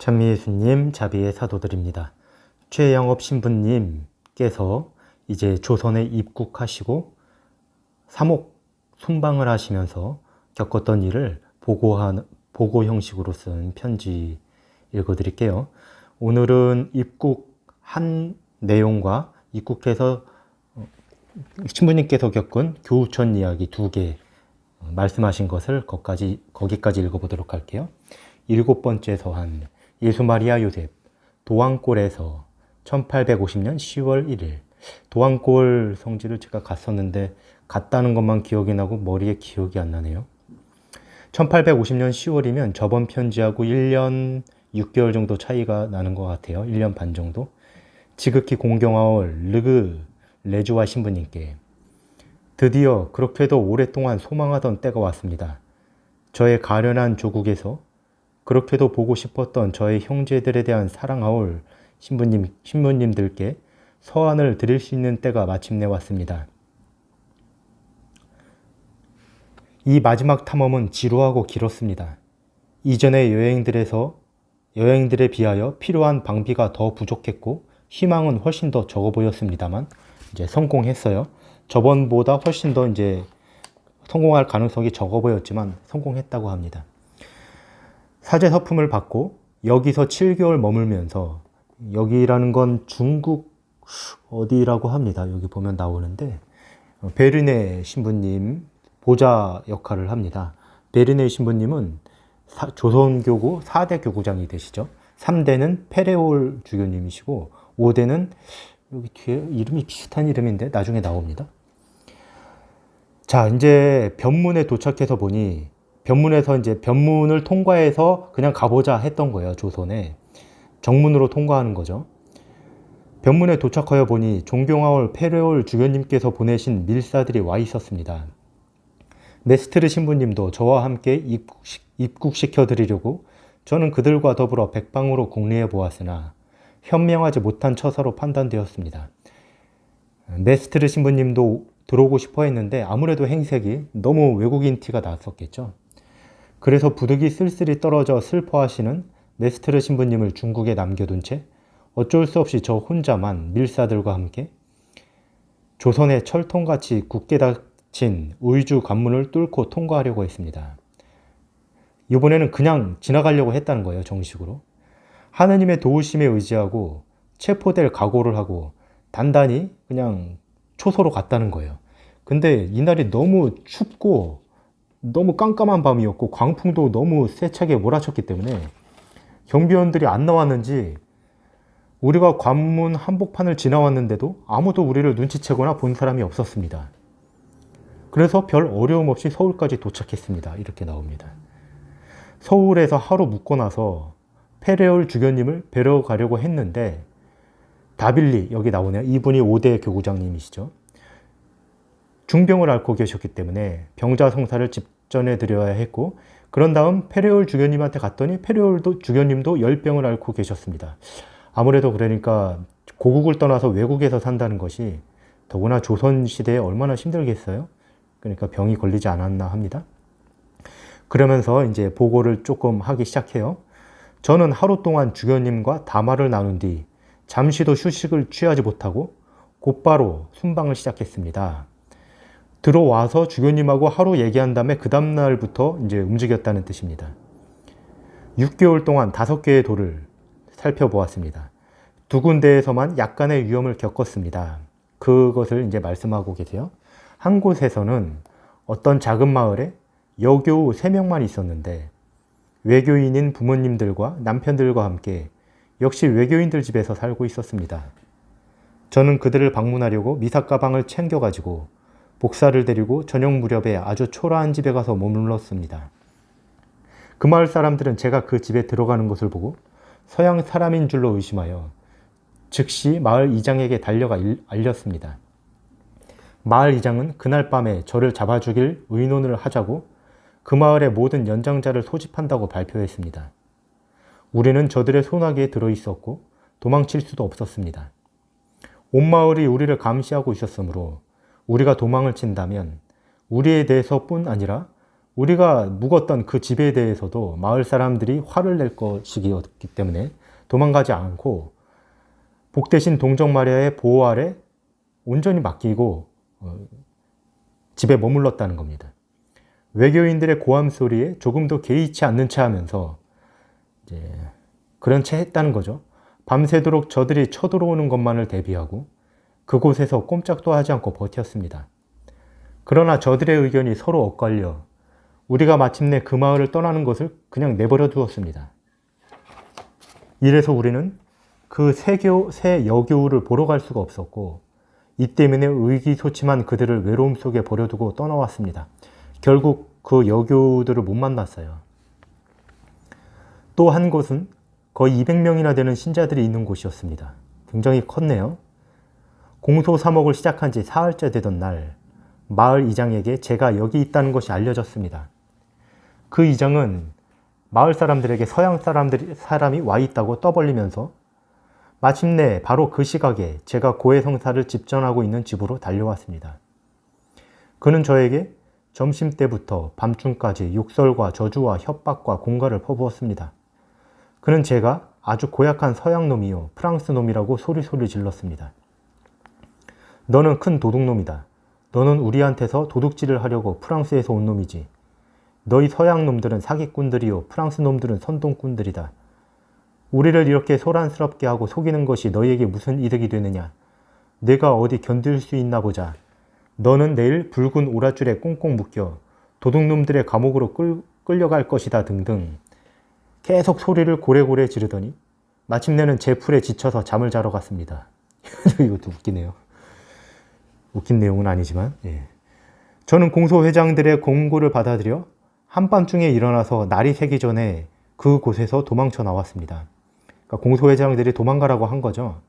찬미예수님 자비의 사도들입니다. 최영업 신부님께서 이제 조선에 입국하시고 사목 순방을 하시면서 겪었던 일을 보고 형식으로 쓴 편지 읽어드릴게요. 오늘은 입국한 내용과 입국해서 신부님께서 겪은 교우천 이야기 2개 말씀하신 것을 거기까지 읽어보도록 할게요. 7번째 서한 예수 마리아 요셉 도안골에서 1850년 10월 1일. 도안골 성지를 제가 갔었는데 갔다는 것만 기억이 나고 머리에 기억이 안 나네요. 1850년 10월이면 저번 편지하고 1년 6개월 정도 차이가 나는 것 같아요. 1년 반 정도. 지극히 공경하올 르그 레주와 신부님께 드디어 그렇게도 오랫동안 소망하던 때가 왔습니다. 저의 가련한 조국에서 그렇게도 보고 싶었던 저의 형제들에 대한 사랑하올 신부님들께 서한을 드릴 수 있는 때가 마침내 왔습니다. 이 마지막 탐험은 지루하고 길었습니다. 이전의 여행들에 비하여 필요한 방비가 더 부족했고 희망은 훨씬 더 적어 보였습니다만 이제 성공했어요. 저번보다 훨씬 더 이제 성공할 가능성이 적어 보였지만 성공했다고 합니다. 사제 서품을 받고 여기서 7개월 머물면서, 여기라는 건 중국 어디라고 합니다. 여기 보면 나오는데 베르네 신부님 보좌 역할을 합니다. 베르네 신부님은 조선교구 4대 교구장이 되시죠. 3대는 페레올 주교님이시고 5대는 여기 뒤에 이름이 비슷한 이름인데 나중에 나옵니다. 자, 이제 변문에 도착해서 보니 변문에서 이제 변문을 통과해서 그냥 가보자 했던 거예요. 조선에 정문으로 통과하는 거죠. 변문에 도착하여 보니 존경하올 페레올 주교님께서 보내신 밀사들이 와 있었습니다. 메스트르 신부님도 저와 함께 입국시켜 드리려고 저는 그들과 더불어 백방으로 궁리해 보았으나 현명하지 못한 처사로 판단되었습니다. 메스트르 신부님도 들어오고 싶어 했는데 아무래도 행색이 너무 외국인 티가 났었겠죠. 그래서 부득이 쓸쓸히 떨어져 슬퍼하시는 메스트르 신부님을 중국에 남겨둔 채 어쩔 수 없이 저 혼자만 밀사들과 함께 조선의 철통같이 굳게 닫힌 의주 관문을 뚫고 통과하려고 했습니다. 이번에는 그냥 지나가려고 했다는 거예요. 정식으로. 하느님의 도우심에 의지하고 체포될 각오를 하고 단단히 그냥 초소로 갔다는 거예요. 근데 이날이 너무 춥고 너무 깜깜한 밤이었고 광풍도 너무 세차게 몰아쳤기 때문에 경비원들이 안 나왔는지 우리가 관문 한복판을 지나왔는데도 아무도 우리를 눈치채거나 본 사람이 없었습니다. 그래서 별 어려움 없이 서울까지 도착했습니다. 이렇게 나옵니다. 서울에서 하루 묵고 나서 페레올 주교님을 뵈러 가려고 했는데 다빌리, 여기 나오네요. 이분이 5대 교구장님이시죠. 중병을 앓고 계셨기 때문에 병자 성사를 집전해 드려야 했고, 그런 다음 페레올 주교님한테 갔더니 페레올 주교님도 열병을 앓고 계셨습니다. 아무래도 그러니까 고국을 떠나서 외국에서 산다는 것이 더구나 조선시대에 얼마나 힘들겠어요. 그러니까 병이 걸리지 않았나 합니다. 그러면서 이제 보고를 조금 하기 시작해요. 저는 하루 동안 주교님과 담화를 나눈 뒤 잠시도 휴식을 취하지 못하고 곧바로 순방을 시작했습니다. 들어와서 주교님하고 하루 얘기한 다음에 그 다음날부터 이제 움직였다는 뜻입니다. 6개월 동안 5개의 도를 살펴보았습니다. 2군데에서만 약간의 위험을 겪었습니다. 그것을 이제 말씀하고 계세요. 한 곳에서는 어떤 작은 마을에 여교우 3명만 있었는데 외교인인 부모님들과 남편들과 함께 역시 외교인들 집에서 살고 있었습니다. 저는 그들을 방문하려고 미사 가방을 챙겨가지고 복사를 데리고 저녁 무렵에 아주 초라한 집에 가서 머물렀습니다. 그 마을 사람들은 제가 그 집에 들어가는 것을 보고 서양 사람인 줄로 의심하여 즉시 마을 이장에게 달려가 알렸습니다. 마을 이장은 그날 밤에 저를 잡아주길 의논을 하자고 그 마을의 모든 연장자를 소집한다고 발표했습니다. 우리는 저들의 소나기에 들어있었고 도망칠 수도 없었습니다. 온 마을이 우리를 감시하고 있었으므로 우리가 도망을 친다면 우리에 대해서뿐 아니라 우리가 묵었던 그 집에 대해서도 마을 사람들이 화를 낼 것이기 때문에 도망가지 않고 복되신 동정 마리아의 보호 아래 온전히 맡기고 집에 머물렀다는 겁니다. 외교인들의 고함 소리에 조금도 개의치 않는 체 하면서 이제 그런 채 했다는 거죠. 밤새도록 저들이 쳐들어오는 것만을 대비하고 그곳에서 꼼짝도 하지 않고 버텼습니다. 그러나 저들의 의견이 서로 엇갈려 우리가 마침내 그 마을을 떠나는 것을 그냥 내버려 두었습니다. 이래서 우리는 그 새 여교우를 보러 갈 수가 없었고 이 때문에 의기소침한 그들을 외로움 속에 버려두고 떠나왔습니다. 결국 그 여교우들을 못 만났어요. 또 한 곳은 거의 200명이나 되는 신자들이 있는 곳이었습니다. 굉장히 컸네요. 공소 사목을 시작한 지 사흘째 되던 날 마을 이장에게 제가 여기 있다는 것이 알려졌습니다. 그 이장은 마을 사람들에게 서양 사람이 와 있다고 떠벌리면서 마침내 바로 그 시각에 제가 고해성사를 집전하고 있는 집으로 달려왔습니다. 그는 저에게 점심때부터 밤중까지 욕설과 저주와 협박과 공갈을 퍼부었습니다. 그는 제가 아주 고약한 서양놈이요 프랑스 놈이라고 소리소리 질렀습니다. 너는 큰 도둑놈이다. 너는 우리한테서 도둑질을 하려고 프랑스에서 온 놈이지. 너희 서양 놈들은 사기꾼들이요 프랑스 놈들은 선동꾼들이다. 우리를 이렇게 소란스럽게 하고 속이는 것이 너희에게 무슨 이득이 되느냐. 내가 어디 견딜 수 있나 보자. 너는 내일 붉은 오랏줄에 꽁꽁 묶여 도둑놈들의 감옥으로 끌려갈 것이다 등등 계속 소리를 고래고래 지르더니 마침내는 제 풀에 지쳐서 잠을 자러 갔습니다. 이것도 웃기네요. 웃긴 내용은 아니지만 저는 공소회장들의 공고를 받아들여 한밤중에 일어나서 날이 새기 전에 그곳에서 도망쳐 나왔습니다. 그러니까 공소회장들이 도망가라고 한 거죠.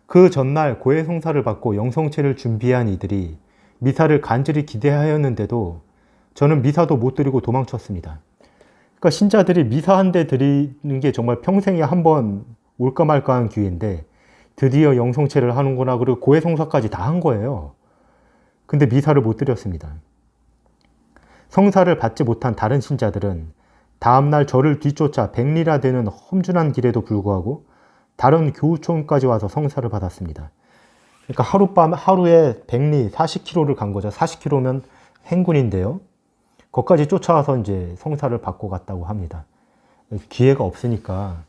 그 전날 고해성사를 받고 영성체를 준비한 이들이 미사를 간절히 기대하였는데도 저는 미사도 못 드리고 도망쳤습니다. 그러니까 신자들이 미사 한 대 드리는 게 정말 평생에 한 번 올까 말까 한 기회인데 드디어 영성체를 하는구나. 그리고 고해성사까지 다 한 거예요. 근데 미사를 못 드렸습니다. 성사를 받지 못한 다른 신자들은 다음날 저를 뒤쫓아 100리라 되는 험준한 길에도 불구하고 다른 교우촌까지 와서 성사를 받았습니다. 그러니까 하루에 100리 40km를 간 거죠. 40km면 행군인데요. 거기까지 쫓아와서 이제 성사를 받고 갔다고 합니다. 기회가 없으니까.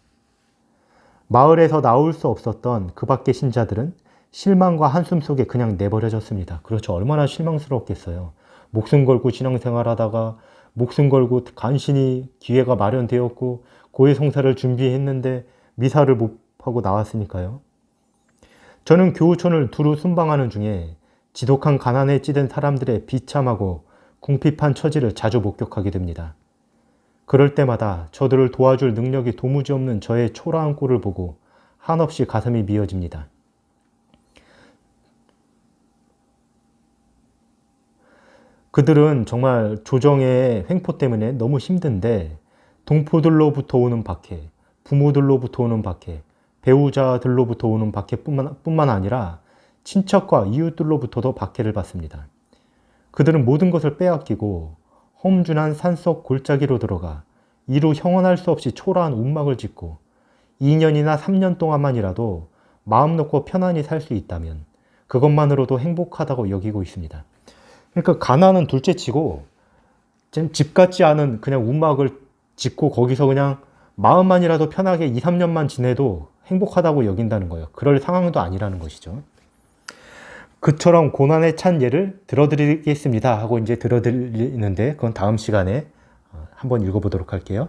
마을에서 나올 수 없었던 그 밖의 신자들은 실망과 한숨 속에 그냥 내버려졌습니다. 그렇죠. 얼마나 실망스럽겠어요. 목숨 걸고 신앙생활하다가 목숨 걸고 간신히 기회가 마련되었고 고해성사를 준비했는데 미사를 못 하고 나왔으니까요. 저는 교우촌을 두루 순방하는 중에 지독한 가난에 찌든 사람들의 비참하고 궁핍한 처지를 자주 목격하게 됩니다. 그럴 때마다 저들을 도와줄 능력이 도무지 없는 저의 초라한 꼴을 보고 한없이 가슴이 미어집니다. 그들은 정말 조정의 횡포 때문에 너무 힘든데 동포들로부터 오는 박해, 부모들로부터 오는 박해, 배우자들로부터 오는 박해뿐만 아니라 친척과 이웃들로부터도 박해를 받습니다. 그들은 모든 것을 빼앗기고 험준한 산속 골짜기로 들어가 이루 형언할 수 없이 초라한 운막을 짓고 2년이나 3년 동안만이라도 마음 놓고 편안히 살 수 있다면 그것만으로도 행복하다고 여기고 있습니다. 그러니까 가난은 둘째치고 집 같지 않은 그냥 운막을 짓고 거기서 그냥 마음만이라도 편하게 2, 3년만 지내도 행복하다고 여긴다는 거예요. 그럴 상황도 아니라는 것이죠. 그처럼 고난에 찬 예를 들어드리겠습니다 하고 이제 들어드리는데 그건 다음 시간에 한번 읽어보도록 할게요.